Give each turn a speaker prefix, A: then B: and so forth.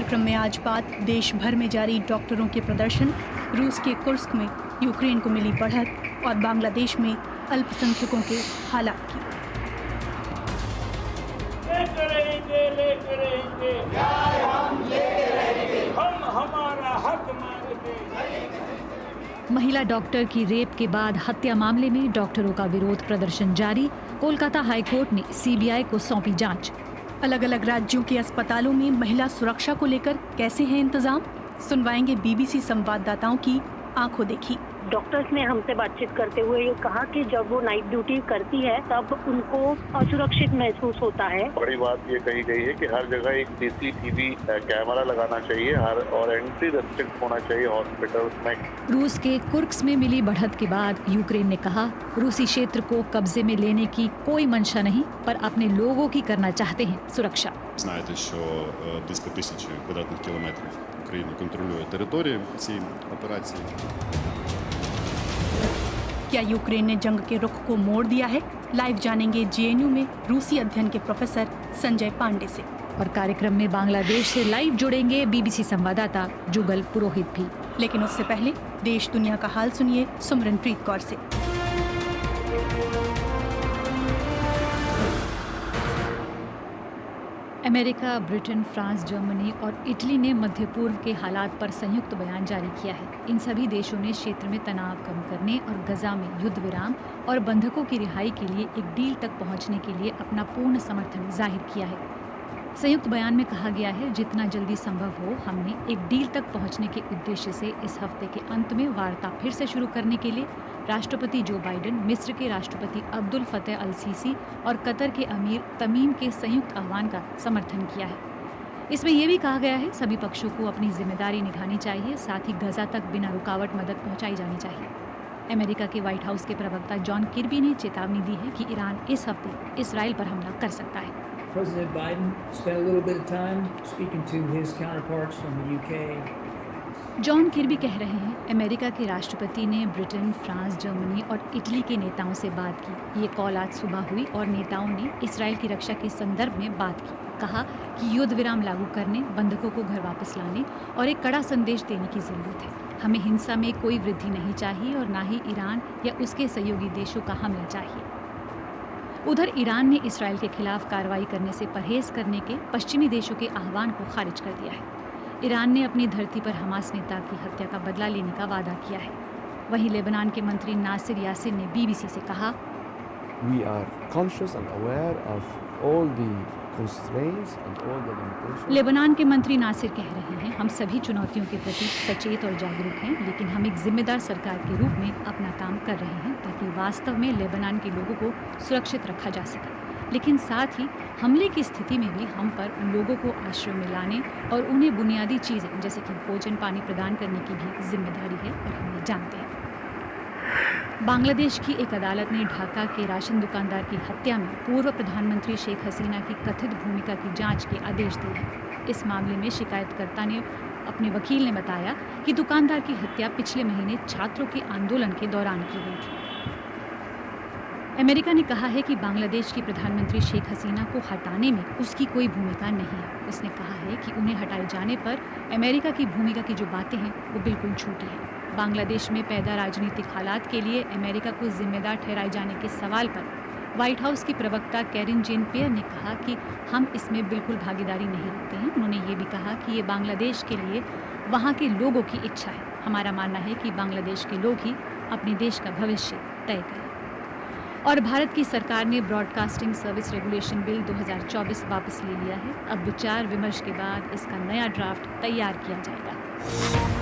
A: कार्यक्रम में आज बात देश भर में जारी डॉक्टरों के प्रदर्शन, रूस के कुर्स्क में यूक्रेन को मिली बढ़त और बांग्लादेश में अल्पसंख्यकों के हालात की।
B: हम हमारा हक मांगते।
C: महिला डॉक्टर की रेप के बाद हत्या मामले में डॉक्टरों का विरोध प्रदर्शन जारी। कोलकाता हाईकोर्ट ने सीबीआई को सौंपी जांच।
A: अलग अलग राज्यों के अस्पतालों में महिला सुरक्षा को लेकर कैसे हैं इंतजाम, सुनवाएंगे बीबीसी संवाददाताओं की आंखों देखी।
D: डॉक्टर्स ने हमसे बातचीत करते हुए ये कहा कि जब वो नाइट ड्यूटी करती है तब उनको असुरक्षित महसूस होता है।
E: बड़ी बात ये कही गई है कि हर जगह एक सीसीटीवी कैमरा लगाना चाहिए और एंट्री रेस्ट्रिक्ट होना चाहिए हॉस्पिटल्स में।
C: रूस के कुर्स्क में मिली बढ़त के बाद यूक्रेन ने कहा रूसी क्षेत्र को कब्जे में लेने की कोई मंशा नहीं, पर अपने लोगों की करना चाहते हैं सुरक्षा।
F: Знаєте, що близько 1000 квадратних кілометрів Україна контролює територію цієї операції.
A: क्या यूक्रेन ने जंग के रुख को मोड़ दिया है? लाइव जानेंगे जेएनयू में रूसी अध्ययन के प्रोफेसर संजय पांडे से।
C: और कार्यक्रम में बांग्लादेश से लाइव जुड़ेंगे बीबीसी संवाददाता जुगल पुरोहित भी।
A: लेकिन उससे पहले देश दुनिया का हाल सुनिए सुमरनप्रीत कौर से।
C: अमेरिका, ब्रिटेन, फ्रांस, जर्मनी और इटली ने मध्य पूर्व के हालात पर संयुक्त बयान जारी किया है। इन सभी देशों ने क्षेत्र में तनाव कम करने और गजा में युद्ध विराम और बंधकों की रिहाई के लिए एक डील तक पहुंचने के लिए अपना पूर्ण समर्थन जाहिर किया है। संयुक्त बयान में कहा गया है जितना जल्दी संभव हो हमने एक डील तक पहुंचने के उद्देश्य से इस हफ्ते के अंत में वार्ता फिर से शुरू करने के लिए राष्ट्रपति जो बाइडेन, मिस्र के राष्ट्रपति अब्दुल फतेह अल सीसी और कतर के अमीर तमीम के संयुक्त आह्वान का समर्थन किया है। इसमें यह भी कहा गया है सभी पक्षों को अपनी जिम्मेदारी निभानी चाहिए, साथ ही गजा तक बिना रुकावट मदद पहुंचाई जानी चाहिए। अमेरिका के व्हाइट हाउस के प्रवक्ता जॉन किर्बी ने चेतावनी दी है कि ईरान इस हफ्ते इसराइल पर हमला कर सकता है।
G: President Biden spent a little bit of time speaking to his counterparts from the UK.
C: John किर्बी कह रहे हैं अमेरिका के राष्ट्रपति ने ब्रिटेन, फ्रांस, जर्मनी और इटली के नेताओं से बात की। ये कॉल आज सुबह हुई और नेताओं ने इसराइल की रक्षा के संदर्भ में बात की। कहा कि युद्ध विराम लागू करने, बंधकों को घर वापस लाने और एक कड़ा संदेश देने की जरूरत है। हमें हिंसा में कोई वृद्धि नहीं चाहिए और ना ही ईरान या उसके सहयोगी देशों का हमला चाहिए। उधर ईरान ने इसराइल के खिलाफ कार्रवाई करने से परहेज करने के पश्चिमी देशों के आह्वान को खारिज कर दिया है। ईरान ने अपनी धरती पर हमास नेता की हत्या का बदला लेने का वादा किया है। वहीं लेबनान के मंत्री नासिर यासिर ने बीबीसी से कहा,
H: We are conscious and aware of all the constraints and all the limitations.
C: Lebanon के मंत्री नासिर कह रहे हैं हम सभी चुनौतियों के प्रति सचेत और जागरूक हैं, लेकिन हम एक जिम्मेदार सरकार के रूप में अपना काम कर रहे हैं ताकि वास्तव में लेबनान के लोगों को सुरक्षित रखा जा सके। लेकिन साथ ही हमले की स्थिति में भी हम पर उन लोगों को आश्रय में लाने और उन्हें बुनियादी चीज़ें जैसे कि भोजन पानी प्रदान करने की भी जिम्मेदारी है और हम ये जानते हैं। बांग्लादेश की एक अदालत ने ढाका के राशन दुकानदार की हत्या में पूर्व प्रधानमंत्री शेख हसीना की कथित भूमिका की जांच के आदेश दिए हैं। इस मामले में शिकायतकर्ता ने अपने वकील ने बताया कि दुकानदार की हत्या पिछले महीने छात्रों के आंदोलन के दौरान की गई थी। अमेरिका ने कहा है कि बांग्लादेश की प्रधानमंत्री शेख हसीना को हटाने में उसकी कोई भूमिका नहीं है। उसने कहा है कि उन्हें हटाए जाने पर अमेरिका की भूमिका की जो बातें हैं वो बिल्कुल झूठी हैं। बांग्लादेश में पैदा राजनीतिक हालात के लिए अमेरिका को जिम्मेदार ठहराए जाने के सवाल पर व्हाइट हाउस की प्रवक्ता कैरिन जेन पियर ने कहा कि हम इसमें बिल्कुल भागीदारी नहीं रखते हैं। उन्होंने ये भी कहा कि ये बांग्लादेश के लिए वहाँ के लोगों की इच्छा है। हमारा मानना है कि बांग्लादेश के लोग ही अपने देश का भविष्य तय करें। और भारत की सरकार ने ब्रॉडकास्टिंग सर्विस रेगुलेशन बिल 2024 वापस ले लिया है। अब विचार विमर्श के बाद इसका नया ड्राफ्ट तैयार किया जाएगा।